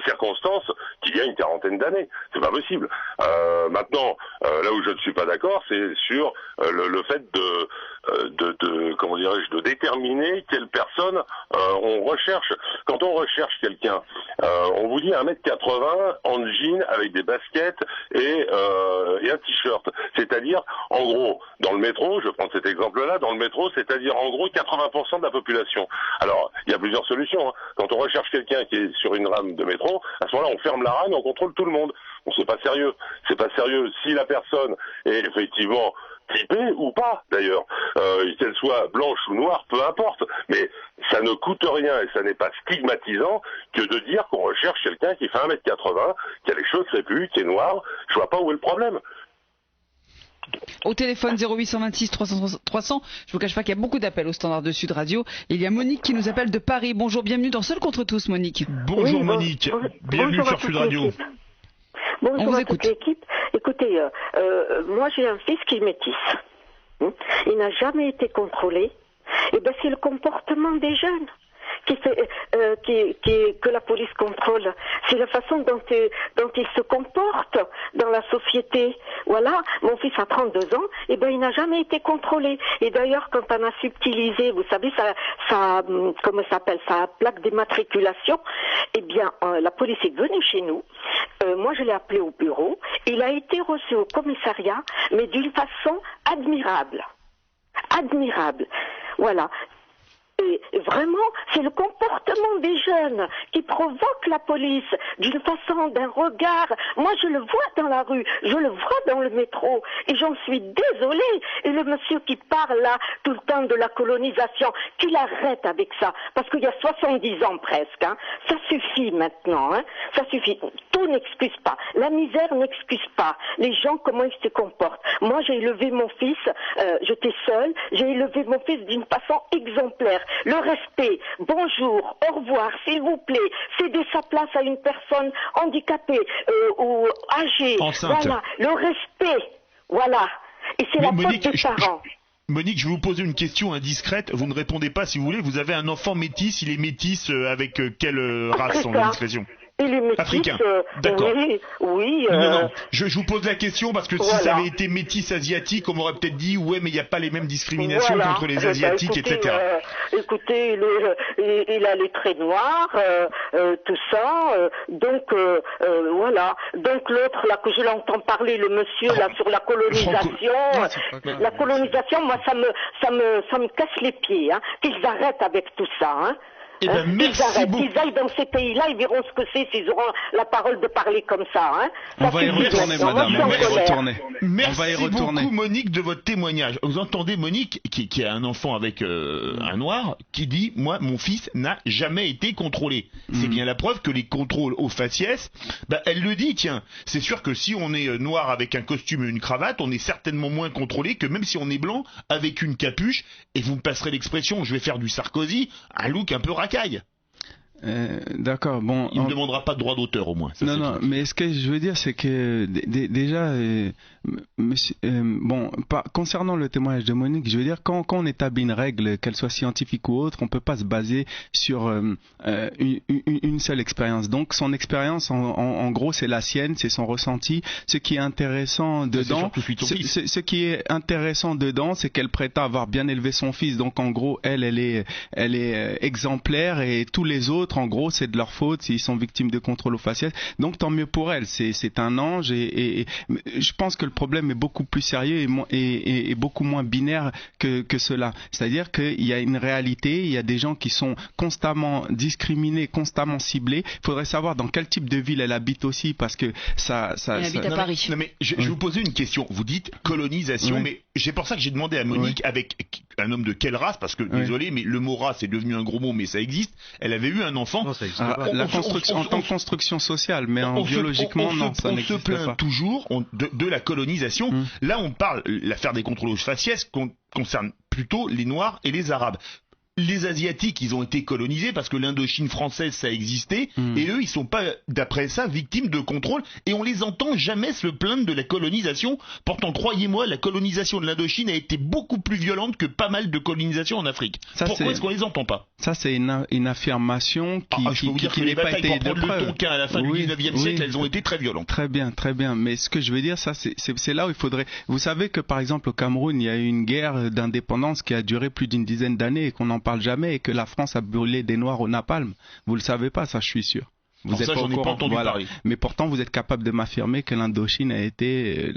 circonstances qu'il y a une quarantaine d'années. C'est pas possible. Maintenant, là où je ne suis pas d'accord, c'est sur le fait comment dirais-je, de déterminer quelle personne on recherche. Quand on recherche quelqu'un, on vous dit 1m80 en jean avec des baskets et un t-shirt. C'est-à-dire, en gros, dans le métro, je prends cet exemple-là, dans le métro, c'est-à-dire en gros 80% de la population. Alors, il y a plusieurs solutions. Hein. Quand on recherche quelqu'un qui est sur une rame de métro, à ce moment-là, on ferme la rame et on contrôle tout le monde. Bon, c'est pas sérieux. C'est pas sérieux. Si la personne est effectivement typée ou pas, d'ailleurs, qu'elle soit blanche ou noire, peu importe. Mais ça ne coûte rien et ça n'est pas stigmatisant que de dire qu'on recherche quelqu'un qui fait 1m80, qui a les cheveux crépus, qui est noir. Je vois pas où est le problème. Au téléphone 0826 300, je vous cache pas qu'il y a beaucoup d'appels au standard de Sud Radio. Il y a Monique qui nous appelle de Paris. Bonjour, bienvenue dans Seul contre tous, Monique. Bonjour oui, Monique, bienvenue bonjour sur Sud Radio. Bonjour à toute l'équipe. Écoutez, moi j'ai un fils qui est métis. Il n'a jamais été contrôlé. Et ben c'est le comportement des jeunes que la police contrôle. C'est la façon dont ils se comportent dans la société. Voilà, mon fils a 32 ans, et ben il n'a jamais été contrôlé. Et d'ailleurs, quand on a subtilisé, vous savez, comment ça s'appelle, sa plaque d'immatriculation, eh bien, la police est venue chez nous. Moi, je l'ai appelé au bureau. Il a été reçu au commissariat, mais d'une façon admirable. Admirable. Voilà. Et vraiment, c'est le comportement des jeunes qui provoque la police d'une façon, d'un regard. Moi, je le vois dans la rue, je le vois dans le métro, et j'en suis désolée. Et le monsieur qui parle là tout le temps de la colonisation, qu'il arrête avec ça, parce qu'il y a 70 ans presque. Hein. Ça suffit maintenant, hein. Ça suffit. Tout n'excuse pas. La misère n'excuse pas. Les gens, comment ils se comportent. Moi, j'ai élevé mon fils, j'étais seule, j'ai élevé mon fils d'une façon exemplaire. Le respect, bonjour, au revoir, s'il vous plaît, céder sa place à une personne handicapée ou âgée. Enceinte. Voilà, le respect, voilà. Et c'est la faute des parents. Monique, je vais vous poser une question indiscrète. Vous ne répondez pas si vous voulez. Vous avez un enfant métis. Il est métis avec quelle race en indiscrétion? Il est métis, africain. D'accord. Oui. Non. Je vous pose la question parce que si ça avait été métis asiatique, on m'aurait peut-être dit ouais, mais il n'y a pas les mêmes discriminations contre les asiatiques, etc. Écoutez, il a les traits noirs, tout ça. Donc voilà. Donc l'autre là que je l'entends parler, le monsieur là sur la colonisation, la colonisation, moi ça me casse les pieds. Hein, qu'ils arrêtent avec tout ça. Hein. Eh ben, merci beaucoup. Qu'ils aillent dans ces pays-là, ils verront ce que c'est s'ils auront la parole de parler comme ça. Hein. On va y retourner, madame. On va y retourner. Merci beaucoup, Monique, de votre témoignage. Vous entendez Monique, qui a un enfant avec un noir, qui dit, moi, mon fils n'a jamais été contrôlé. C'est bien la preuve que les contrôles au faciès, elle le dit, tiens. C'est sûr que si on est noir avec un costume et une cravate, on est certainement moins contrôlé que même si on est blanc avec une capuche, et vous me passerez l'expression, je vais faire du Sarkozy, un look un peu racaille. D'accord, bon. Il ne demandera pas de droit d'auteur au moins. Ça, non, mais ce que je veux dire, c'est que déjà, concernant le témoignage de Monique, je veux dire, quand on établit une règle, qu'elle soit scientifique ou autre, on ne peut pas se baser sur une seule expérience. Donc, son expérience, en gros, c'est la sienne, c'est son ressenti. Ce qui est intéressant dedans, c'est qu'elle prétend avoir bien élevé son fils. Donc, en gros, elle est exemplaire et tous les autres, autres, en gros, c'est de leur faute s'ils sont victimes de contrôle aux faciès. Donc tant mieux pour elles, c'est un ange et je pense que le problème est beaucoup plus sérieux et beaucoup moins binaire que cela. C'est-à-dire qu'il y a une réalité, il y a des gens qui sont constamment discriminés, constamment ciblés. Il faudrait savoir dans quel type de ville elle habite aussi, parce que ça elle habite à Paris. Non mais je vais vous poser une question. Vous dites colonisation, mais c'est pour ça que j'ai demandé à Monique avec un homme de quelle race, parce que désolé, mais le mot race est devenu un gros mot, mais ça existe. Elle avait eu un enfant. Non, ça existe pas. En tant que construction sociale, mais biologiquement, non, ça n'existe pas. On se plaint toujours de la colonisation. Là, on parle, l'affaire des contrôles aux faciès concerne plutôt les Noirs et les Arabes. Les Asiatiques, ils ont été colonisés parce que l'Indochine française, ça existait, et eux, ils sont pas, d'après ça, victimes de contrôle, et on les entend jamais se plaindre de la colonisation. Pourtant, croyez-moi, la colonisation de l'Indochine a été beaucoup plus violente que pas mal de colonisations en Afrique. Pourquoi est-ce qu'on les entend pas? Ça, c'est une affirmation qui n'est pas été de preuve. Le Tonkin à la fin du 19e siècle, elles ont été très violentes. Très bien. Mais ce que je veux dire, ça, c'est là où il faudrait... Vous savez que, par exemple, au Cameroun, il y a eu une guerre d'indépendance qui a duré plus d'une dizaine d'années et qu'on n'en parle jamais, et que la France a brûlé des Noirs au napalm. Vous le savez pas, ça, je suis sûr. Vous êtes j'en ai pas entendu parler. Mais pourtant, vous êtes capable de m'affirmer que l'Indochine a été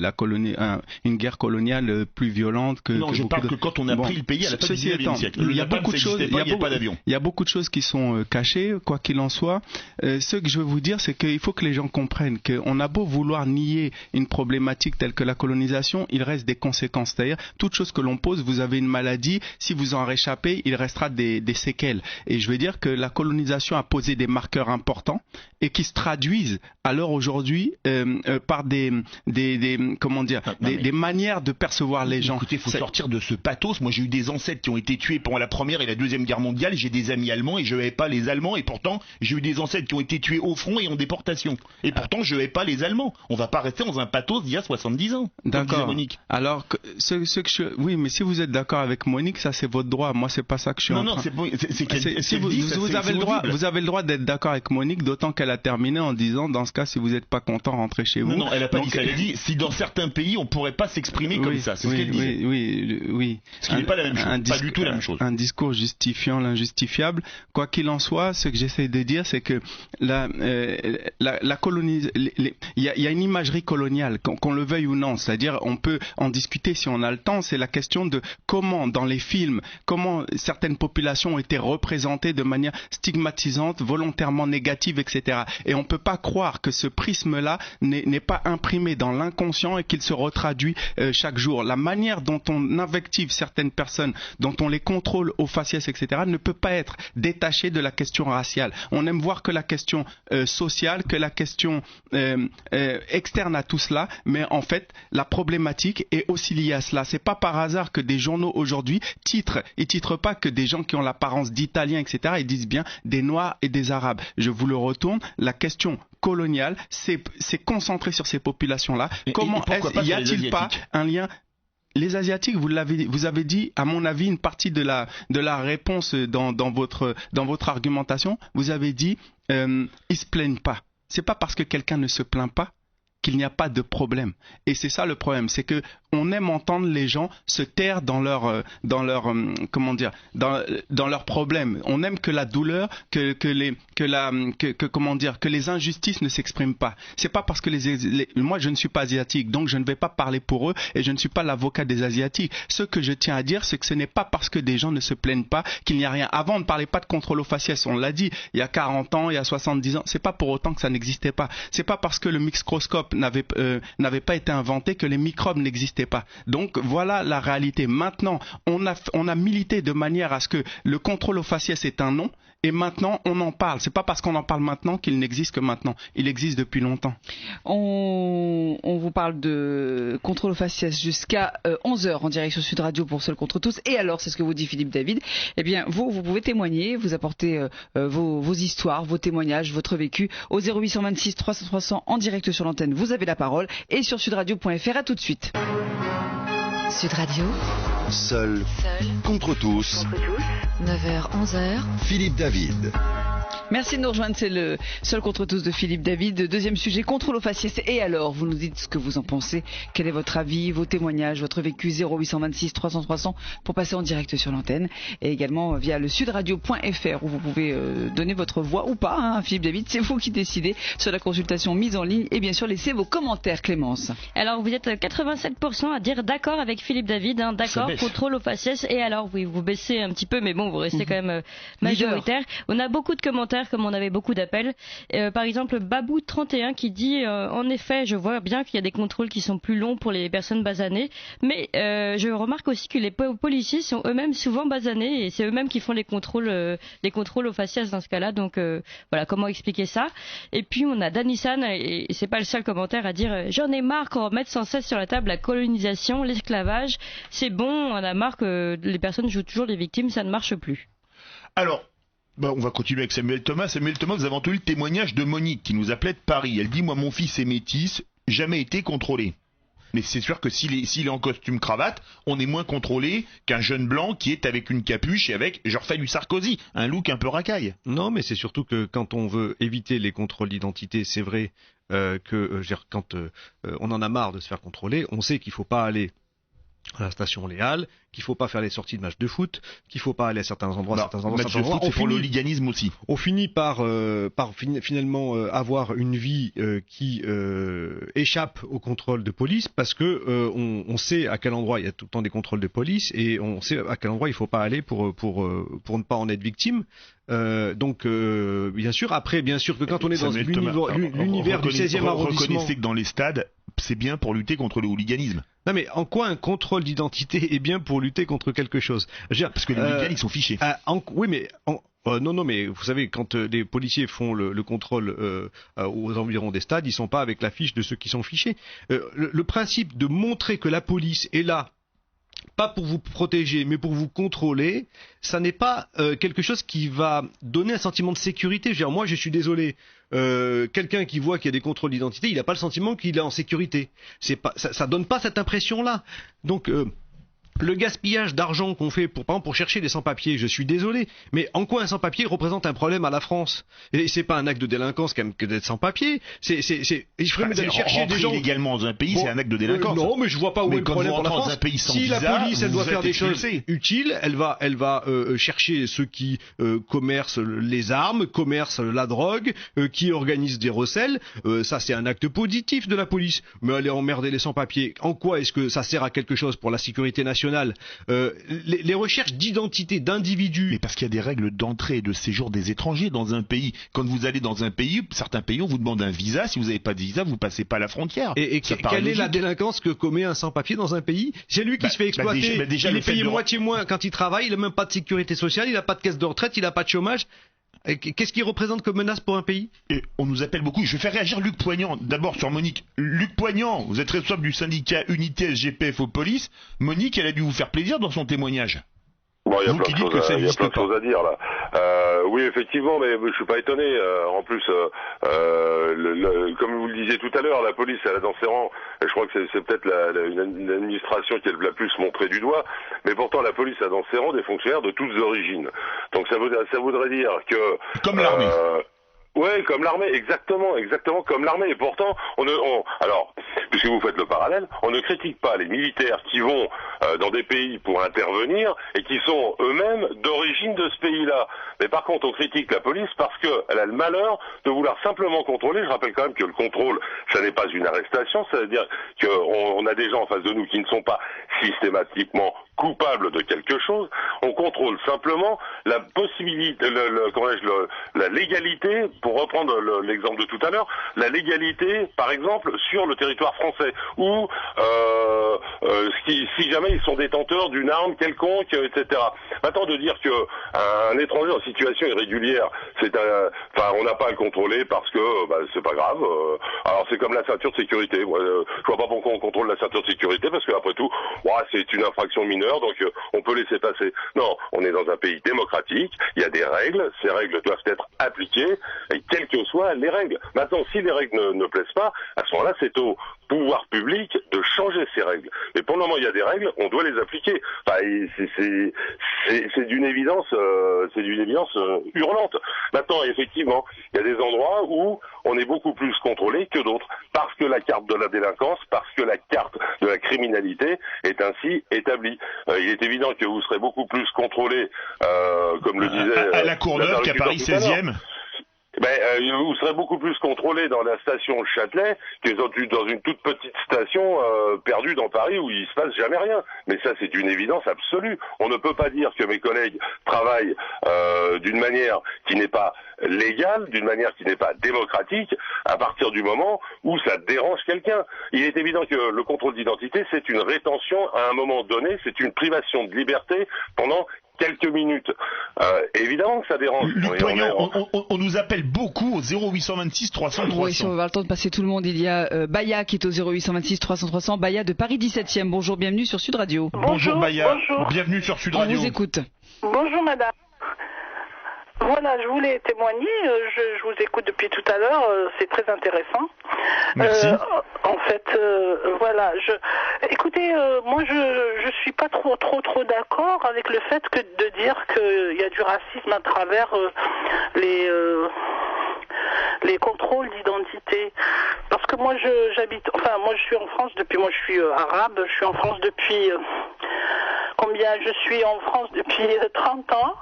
une guerre coloniale plus violente que... Non, je parle que quand on a pris le pays à la fin du 19e siècle. Il y a beaucoup de choses. Il y a beaucoup de choses qui sont cachées, quoi qu'il en soit. Ce que je veux vous dire, c'est qu'il faut que les gens comprennent qu'on a beau vouloir nier une problématique telle que la colonisation, il reste des conséquences. C'est-à-dire, toute chose que l'on pose, vous avez une maladie, si vous en réchappez, il restera des séquelles. Et je veux dire que la colonisation a posé des marqueurs importants et qui se traduisent à l'heure aujourd'hui par des manières de percevoir les gens. Écoutez, il faut sortir de ce pathos. Moi, j'ai eu des ancêtres qui ont été tués pendant la Première et la Deuxième Guerre mondiale. J'ai des amis allemands et je n'aimais pas les Allemands. Et pourtant, j'ai eu des ancêtres qui ont été tués au front et en déportation. Et pourtant, je n'aimais pas les Allemands. On va pas rester dans un pathos d'il y a 70 ans. D'accord. Monique. Alors, oui, mais si vous êtes d'accord avec Monique, ça c'est votre droit. Moi, c'est pas ça que je suis en train. Vous avez le droit d'être d'accord avec Monique, d'autant qu'elle a terminé en disant, dans ce cas, si vous n'êtes pas content, rentrez chez vous. Non, elle a pas dit ça. Elle a dit, si dans certains pays, on pourrait pas s'exprimer comme ça. C'est ce qu'elle disait. Oui. Ce qui n'est pas la même chose. Pas du tout la même chose. Un discours justifiant l'injustifiable. Quoi qu'il en soit, ce que j'essaie de dire, c'est que la colonisation, il y a une imagerie coloniale, qu'on le veuille ou non. C'est-à-dire, on peut en discuter si on a le temps. C'est la question de comment, dans les films, comment certaines populations ont été représentées de manière stigmatisante, volontairement négative, etc. Et on ne peut pas croire que ce prisme-là n'est pas imprimé dans l'inconscient et qu'il se retraduit chaque jour. La manière dont on invective certaines personnes, dont on les contrôle aux faciès, etc., ne peut pas être détachée de la question raciale. On aime voir que la question sociale, que la question externe à tout cela, mais en fait, la problématique est aussi liée à cela. C'est pas par hasard que des journaux aujourd'hui titrent pas que des gens qui ont l'apparence d'Italiens, etc., ils disent bien des Noirs et des Arabes. Je vous le retourne, la question coloniale s'est concentrée sur ces populations-là. Comment y a-t-il pas un lien? Les Asiatiques, vous avez dit, à mon avis, une partie de la réponse dans votre argumentation, vous avez dit, ils se plaignent pas. C'est pas parce que quelqu'un ne se plaint pas qu'il n'y a pas de problème. Et c'est ça le problème, c'est que on aime entendre les gens se taire dans leur problème. On aime que la douleur, que les injustices ne s'expriment pas. C'est pas parce que moi je ne suis pas asiatique, donc je ne vais pas parler pour eux et je ne suis pas l'avocat des Asiatiques. Ce que je tiens à dire, c'est que ce n'est pas parce que des gens ne se plaignent pas qu'il n'y a rien. Avant, on ne parlait pas de contrôle aux faciès, on l'a dit, il y a 40 ans, il y a 70 ans, c'est pas pour autant que ça n'existait pas. C'est pas parce que le microscope n'avait pas été inventé que les microbes n'existaient pas. Donc voilà la réalité. Maintenant, on a milité de manière à ce que le contrôle aux faciès est un nom, et maintenant on en parle. C'est pas parce qu'on en parle maintenant qu'il n'existe que maintenant. Il existe depuis longtemps. On vous parle de contrôle aux faciès jusqu'à 11h en direct sur Sud Radio pour Seul contre tous. Et alors, c'est ce que vous dit Philippe David. Eh bien, vous pouvez témoigner, vous apporter vos histoires, vos témoignages, votre vécu au 0826 300 300 en direct sur l'antenne. Vous avez la parole et sur sudradio.fr. À tout de suite. Sud Radio. Seul contre tous. 9h, 11h. Philippe David. Merci de nous rejoindre, c'est le Seul contre tous de Philippe David. Deuxième sujet, contrôle aux faciès. Et alors, vous nous dites ce que vous en pensez. Quel est votre avis, vos témoignages, votre vécu 0826 300 300 pour passer en direct sur l'antenne. Et également via le sudradio.fr où vous pouvez donner votre voix ou pas. Hein, Philippe David, c'est vous qui décidez sur la consultation mise en ligne. Et bien sûr, laissez vos commentaires, Clémence. Alors, vous êtes 87% à dire d'accord avec Philippe David. Hein, d'accord, contrôle aux faciès. Et alors, oui, vous baissez un petit peu, mais bon, vous restez quand même majoritaire. On a beaucoup de commentaires comme on avait beaucoup d'appels. Par exemple, Babou31 qui dit en effet, je vois bien qu'il y a des contrôles qui sont plus longs pour les personnes basanées, mais je remarque aussi que les policiers sont eux-mêmes souvent basanés et c'est eux-mêmes qui font les contrôles aux faciès dans ce cas-là. Donc voilà, comment expliquer ça? Et puis on a Danissan, et c'est pas le seul commentaire à dire j'en ai marre qu'on remette sans cesse sur la table la colonisation, l'esclavage. C'est bon, on a marre que les personnes jouent toujours les victimes, ça ne marche plus. Alors, on va continuer avec Samuel Thomas. Samuel Thomas, vous avez entendu le témoignage de Monique qui nous appelait de Paris. Elle dit, moi mon fils est métis, jamais été contrôlé. Mais c'est sûr que s'il est en costume cravate, on est moins contrôlé qu'un jeune blanc qui est avec une capuche et avec, je refais du Sarkozy, un look un peu racaille. Non, mais c'est surtout que quand on veut éviter les contrôles d'identité, c'est vrai quand on en a marre de se faire contrôler, on sait qu'il ne faut pas aller à la station Léal, qu'il faut pas faire les sorties de matchs de foot, qu'il faut pas aller à certains endroits, c'est pour l'hooliganisme aussi. On finit par finalement avoir une vie qui échappe au contrôle de police parce que on sait à quel endroit il y a tout le temps des contrôles de police et on sait à quel endroit il faut pas aller pour ne pas en être victime. Donc bien sûr que quand on est dans l'univers du 16e arrondissement, reconnaissez que dans les stades, c'est bien pour lutter contre le hooliganisme. Non mais en quoi un contrôle d'identité est bien pour lutter contre quelque chose? Parce que les hooligans ils sont fichés. Oui mais non mais vous savez quand les policiers font le contrôle aux environs des stades, ils sont pas avec la fiche de ceux qui sont fichés. Le principe de montrer que la police est là pas pour vous protéger, mais pour vous contrôler, ça n'est pas quelque chose qui va donner un sentiment de sécurité. Je veux dire, moi, je suis désolé, quelqu'un qui voit qu'il y a des contrôles d'identité, il n'a pas le sentiment qu'il est en sécurité. Ça donne pas cette impression-là. Donc, le gaspillage d'argent qu'on fait par exemple pour chercher des sans-papiers, je suis désolé, mais en quoi un sans-papier représente un problème à la France? Et c'est pas un acte de délinquance quand même que d'être sans-papier. Il ferait mieux d'aller chercher des gens illégalement dans un pays, c'est un acte de délinquance. Non, mais je vois pas où est le problème pour la France. Dans un pays sans si visa, la police elle doit faire des choses utiles, elle va chercher ceux qui commercent les armes, commercent la drogue, qui organisent des recels. Ça c'est un acte positif de la police. Mais aller emmerder les sans-papiers, en quoi est-ce que ça sert à quelque chose pour la sécurité nationale? Les recherches d'identité d'individus. Mais parce qu'il y a des règles d'entrée et de séjour des étrangers dans un pays. Quand vous allez dans un pays, certains pays on vous demande un visa. Si vous n'avez pas de visa, vous passez pas la frontière. Et quelle est la délinquance que commet un sans-papier dans un pays? C'est lui qui se fait exploiter. Déjà, il est payé moitié moins quand il travaille. Il n'a même pas de sécurité sociale. Il n'a pas de caisse de retraite. Il n'a pas de chômage. Qu'est-ce qu'il représente comme menace pour un pays? Et on nous appelle beaucoup. Je vais faire réagir Luc Poignant. D'abord sur Monique. Luc Poignant, vous êtes responsable du syndicat Unité SGPF aux polices. Monique, elle a dû vous faire plaisir dans son témoignage. Bon, il y a plein de choses à dire là. Oui, effectivement, mais je suis pas étonné. En plus, comme vous le disiez tout à l'heure, la police, elle a dans ses rangs. Je crois que c'est peut-être une administration qui est la plus montrée du doigt. Mais pourtant, la police a dans ses rangs des fonctionnaires de toutes origines. Donc ça voudrait dire que comme l'armée. Ouais, comme l'armée, exactement comme l'armée. Et pourtant, alors, puisque vous faites le parallèle, on ne critique pas les militaires qui vont dans des pays pour intervenir et qui sont eux-mêmes d'origine de ce pays-là. Mais par contre, on critique la police parce qu'elle a le malheur de vouloir simplement contrôler. Je rappelle quand même que le contrôle, ça n'est pas une arrestation, ça veut dire qu'on a des gens en face de nous qui ne sont pas systématiquement coupables de quelque chose. On contrôle simplement la possibilité, la légalité, pour reprendre l'exemple de tout à l'heure, la légalité, par exemple, sur le territoire français, ou si jamais ils sont détenteurs d'une arme quelconque, etc. Maintenant, de dire qu'un étranger en situation irrégulière, on n'a pas à le contrôler parce que c'est pas grave. Alors c'est comme la ceinture de sécurité. Je vois pas pourquoi on contrôle la ceinture de sécurité parce qu'après tout, c'est une infraction mineure, donc on peut laisser passer. Non, on est dans un pays démocratique. Il y a des règles. Ces règles doivent être appliquées, et quelles que soient les règles. Maintenant, si les règles ne plaisent pas, à ce moment-là, c'est aux pouvoirs publics de changer ces règles. Mais pour le moment, il y a des règles, on doit les appliquer. Enfin, c'est d'une évidence, hurlante. Maintenant, effectivement, il y a des endroits où on est beaucoup plus contrôlé que d'autres, parce que la carte de la délinquance, parce que la carte de la criminalité est ainsi établie. Il est évident que vous serez beaucoup plus contrôlé, comme le disait à la Courneuve qu'à Paris 16e. Vous serez beaucoup plus contrôlé dans la station Châtelet que dans une toute petite station perdue dans Paris où il se passe jamais rien. Mais ça, c'est une évidence absolue. On ne peut pas dire que mes collègues travaillent d'une manière qui n'est pas légale, d'une manière qui n'est pas démocratique, à partir du moment où ça dérange quelqu'un. Il est évident que le contrôle d'identité, c'est une rétention à un moment donné, c'est une privation de liberté pendant quelques minutes. Évidemment que ça dérange. Luc Poignant, on nous appelle beaucoup au 0826 300 300. Oui, si on va avoir le temps de passer tout le monde, il y a Baya qui est au 0826 300 300. Baya de Paris 17e. Bonjour, bienvenue sur Sud Radio. Bonjour Baya. Bonjour. Bienvenue sur Sud Radio. On vous écoute. Bonjour madame. Voilà, je voulais témoigner, je vous écoute depuis tout à l'heure, c'est très intéressant. Merci. En fait, voilà, écoutez, moi je suis pas trop d'accord avec le fait de dire qu'il y a du racisme à travers les contrôles d'identité. Parce que moi je suis en France depuis, moi je suis arabe, je suis en France depuis, je suis en France depuis 30 ans.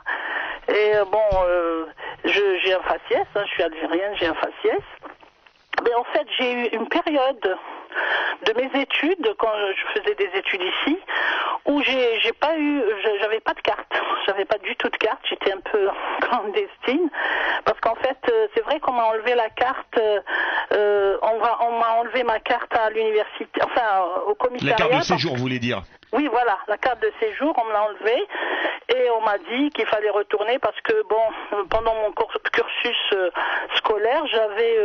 Et j'ai un faciès, je suis algérienne, j'ai un faciès. Mais en fait, j'ai eu une période de mes études, quand je faisais des études ici, où j'avais pas de carte. J'avais pas du tout de carte, j'étais un peu clandestine. Parce qu'en fait, c'est vrai qu'on m'a enlevé la carte, on m'a enlevé ma carte à l'université, au commissariat. La carte de séjour, vous voulez dire? Oui, voilà, la carte de séjour, on me l'a enlevée et on m'a dit qu'il fallait retourner parce que, pendant mon cursus scolaire, j'avais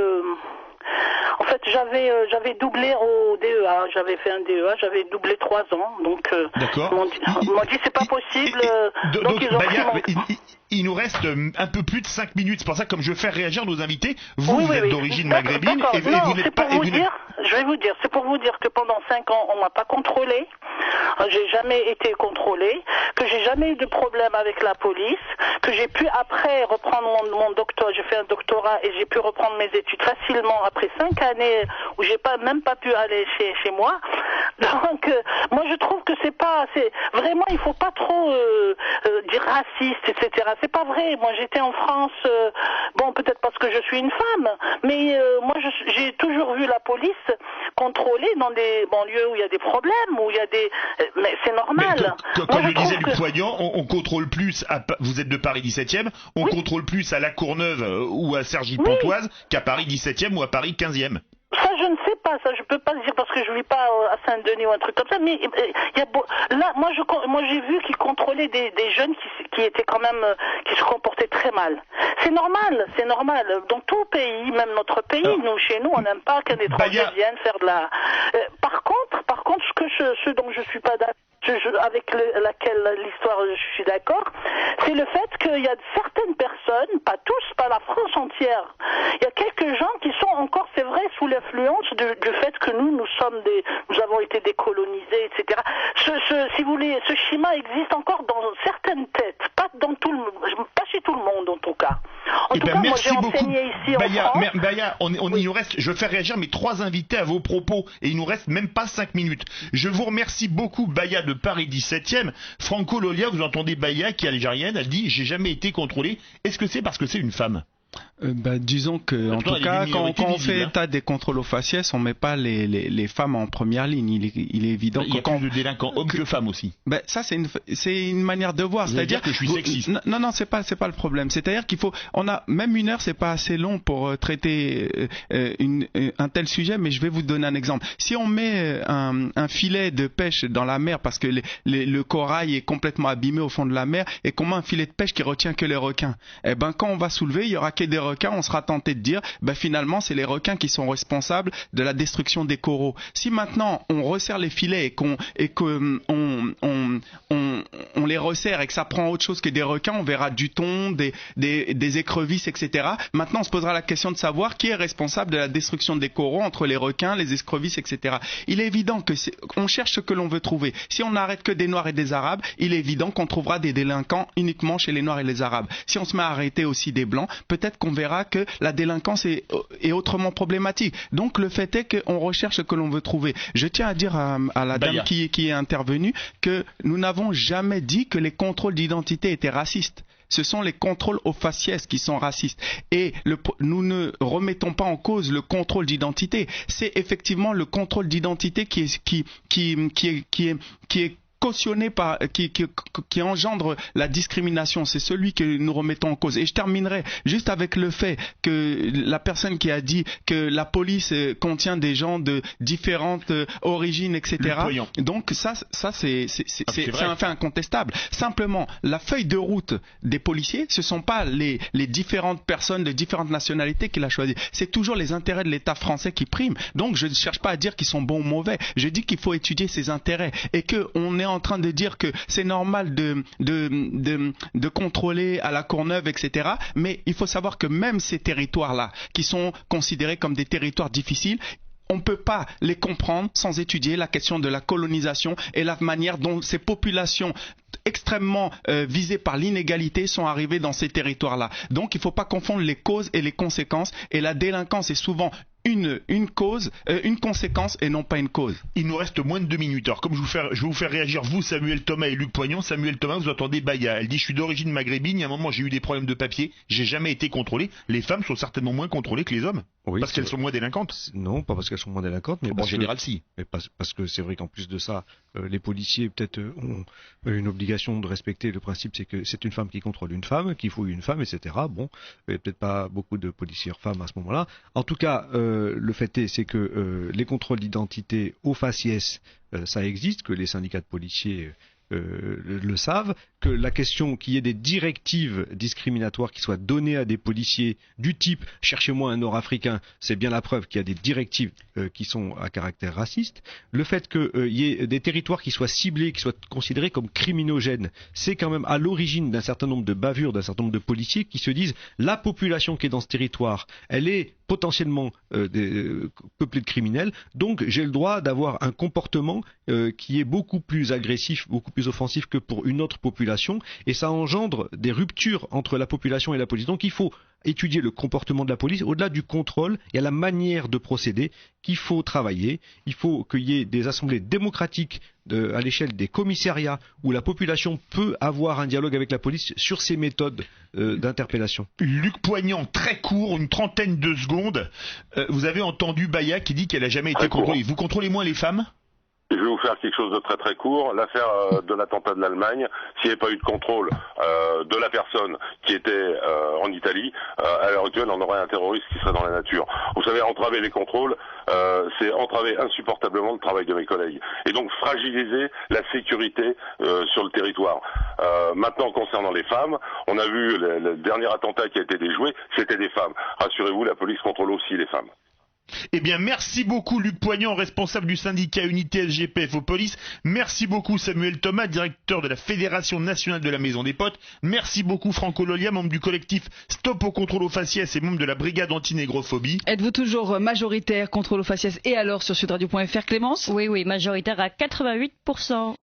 doublé au DEA, j'avais fait un DEA, j'avais doublé 3 ans, donc d'accord. Ils m'ont dit c'est pas possible, donc ils ont pris il nous reste un peu plus de 5 minutes, c'est pour ça que comme je veux faire réagir nos invités, vous êtes d'origine maghrébine et vous n'êtes pas... Je vais vous dire, c'est pour vous dire que pendant 5 ans, on m'a pas contrôlé, j'ai jamais été contrôlé, que j'ai jamais eu de problème avec la police, que j'ai pu après reprendre mon doctorat, j'ai fait un doctorat et j'ai pu reprendre mes études facilement après 5 années où j'ai même pas pu aller chez moi. Donc, moi je trouve que c'est vraiment, il faut pas trop dire raciste, etc. C'est pas vrai. Moi j'étais en France, peut-être parce que je suis une femme, mais moi j'ai toujours vu la police contrôler dans des banlieues où il y a des problèmes, où il y a des... mais c'est normal. Comme le disait Luc Poignant, on contrôle plus, vous êtes de Paris 17e, on contrôle plus à La Courneuve ou à Cergy-Pontoise qu'à Paris 17e ou à Paris 15e. Ça, je ne sais pas, ça, je peux pas dire parce que je vis pas à Saint-Denis ou un truc comme ça, mais là, moi, j'ai vu qu'ils contrôlaient des jeunes qui étaient quand même, qui se comportaient très mal. C'est normal. Dans tout pays, même notre pays, chez nous, on n'aime pas qu'un étranger vienne faire de la... Par contre, ce dont je suis pas d'accord, avec l'histoire je suis d'accord, c'est le fait qu'il y a certaines personnes, pas tous, pas la France entière, il y a quelques gens qui sont encore, c'est vrai, sous l'influence du fait que nous avons été décolonisés, etc. Si vous voulez, ce schéma existe encore dans certaines têtes, pas chez tout le monde en tout cas. En tout cas, moi j'ai enseigné ici en France. Baya, il nous reste, je veux faire réagir mes 3 invités à vos propos et il nous reste même pas 5 minutes. Je vous remercie beaucoup, Baya de Paris 17e. Franco Lolia, vous entendez Baya qui est algérienne, elle dit j'ai jamais été contrôlée. Est-ce que c'est parce que c'est une femme? Disons que, en tout cas, quand on fait état des contrôles aux faciès, on met pas les femmes en première ligne. Il est évident il y a plus de délinquants hommes que femmes aussi. Ça, c'est une manière de voir. C'est-à-dire que je suis sexiste. Non, c'est pas le problème. C'est-à-dire on a même 1 heure, c'est pas assez long pour traiter un tel sujet. Mais je vais vous donner un exemple. Si on met un filet de pêche dans la mer parce que le corail est complètement abîmé au fond de la mer et qu'on met un filet de pêche qui retient que les requins, quand on va soulever, il y aura débarquer des requins, on sera tenté de dire, finalement, c'est les requins qui sont responsables de la destruction des coraux. Si maintenant on resserre les filets et qu'on les resserre et que ça prend autre chose que des requins, on verra du thon, des écrevisses, etc. Maintenant, on se posera la question de savoir qui est responsable de la destruction des coraux entre les requins, les écrevisses, etc. Il est évident que on cherche ce que l'on veut trouver. Si on n'arrête que des Noirs et des Arabes, il est évident qu'on trouvera des délinquants uniquement chez les Noirs et les Arabes. Si on se met à arrêter aussi des Blancs, peut-être qu'on verra que la délinquance est autrement problématique. Donc le fait est qu'on recherche ce que l'on veut trouver. Je tiens à dire à la dame qui est intervenue que nous n'avons jamais dit que les contrôles d'identité étaient racistes. Ce sont les contrôles aux faciès qui sont racistes. Et nous ne remettons pas en cause le contrôle d'identité. C'est effectivement le contrôle d'identité qui est cautionné par qui engendre la discrimination, c'est celui que nous remettons en cause. Et je terminerai juste avec le fait que la personne qui a dit que la police contient des gens de différentes origines, etc. Donc ça c'est un fait incontestable. Simplement, la feuille de route des policiers, ce sont pas les différentes personnes de différentes nationalités qui l'a choisi. C'est toujours les intérêts de l'État français qui priment. Donc je ne cherche pas à dire qu'ils sont bons ou mauvais. Je dis qu'il faut étudier ces intérêts et que on est en train de dire que c'est normal de contrôler à la Courneuve, etc. Mais il faut savoir que même ces territoires-là, qui sont considérés comme des territoires difficiles, on ne peut pas les comprendre sans étudier la question de la colonisation et la manière dont ces populations extrêmement visées par l'inégalité sont arrivées dans ces territoires-là. Donc il ne faut pas confondre les causes et les conséquences. Et la délinquance est souvent une conséquence et non pas une cause. Il nous reste moins de 2 minutes. Alors comme je vais vous faire réagir, vous, Samuel Thomas et Luc Poignant. Samuel Thomas, vous entendez Baya. Elle dit, je suis d'origine maghrébine, il y a un moment j'ai eu des problèmes de papier, j'ai jamais été contrôlé. Les femmes sont certainement moins contrôlées que les hommes. Oui, parce qu'elles sont moins délinquantes. Non, pas parce qu'elles sont moins délinquantes, mais en général si. Mais parce que c'est vrai qu'en plus de ça, les policiers peut-être ont une obligation de respecter le principe, c'est que c'est une femme qui contrôle une femme, qui fouille une femme, etc. Bon, il n'y a peut-être pas beaucoup de policières femmes à ce moment-là. En tout cas, le fait est, c'est que les contrôles d'identité au faciès, ça existe, que les syndicats de policiers le savent, que la question qu'il y ait des directives discriminatoires qui soient données à des policiers du type « cherchez-moi un Nord-Africain », c'est bien la preuve qu'il y a des directives qui sont à caractère raciste. Le fait qu'il y ait des territoires qui soient ciblés, qui soient considérés comme criminogènes, c'est quand même à l'origine d'un certain nombre de bavures, d'un certain nombre de policiers qui se disent « la population qui est dans ce territoire, elle est potentiellement peuplée de criminels, donc j'ai le droit d'avoir un comportement qui est beaucoup plus agressif, beaucoup plus offensif que pour une autre population, et ça engendre des ruptures entre la population et la police. Donc il faut étudier le comportement de la police. Au-delà du contrôle, il y a la manière de procéder qu'il faut travailler. Il faut qu'il y ait des assemblées démocratiques à l'échelle des commissariats où la population peut avoir un dialogue avec la police sur ces méthodes d'interpellation. Luc Poignant, très court, une trentaine de secondes. Vous avez entendu Baya qui dit qu'elle n'a jamais été contrôlée. Vous contrôlez moins les femmes ? Je vais vous faire quelque chose de très très court. L'affaire de l'attentat de l'Allemagne, s'il n'y avait pas eu de contrôle de la personne qui était en Italie, à l'heure actuelle, on aurait un terroriste qui serait dans la nature. Vous savez, entraver les contrôles, c'est entraver insupportablement le travail de mes collègues. Et donc fragiliser la sécurité sur le territoire. Maintenant, concernant les femmes, on a vu le dernier attentat qui a été déjoué, c'était des femmes. Rassurez-vous, la police contrôle aussi les femmes. Eh bien, merci beaucoup Luc Poignant, responsable du syndicat Unité SGPF aux polices. Merci beaucoup Samuel Thomas, directeur de la Fédération nationale de la Maison des Potes. Merci beaucoup Franco Lolia, membre du collectif Stop au contrôle aux faciès et membre de la brigade anti-négrophobie. Êtes-vous toujours majoritaire contrôle aux faciès et alors sur sudradio.fr, Clémence ? Oui, majoritaire à 88%.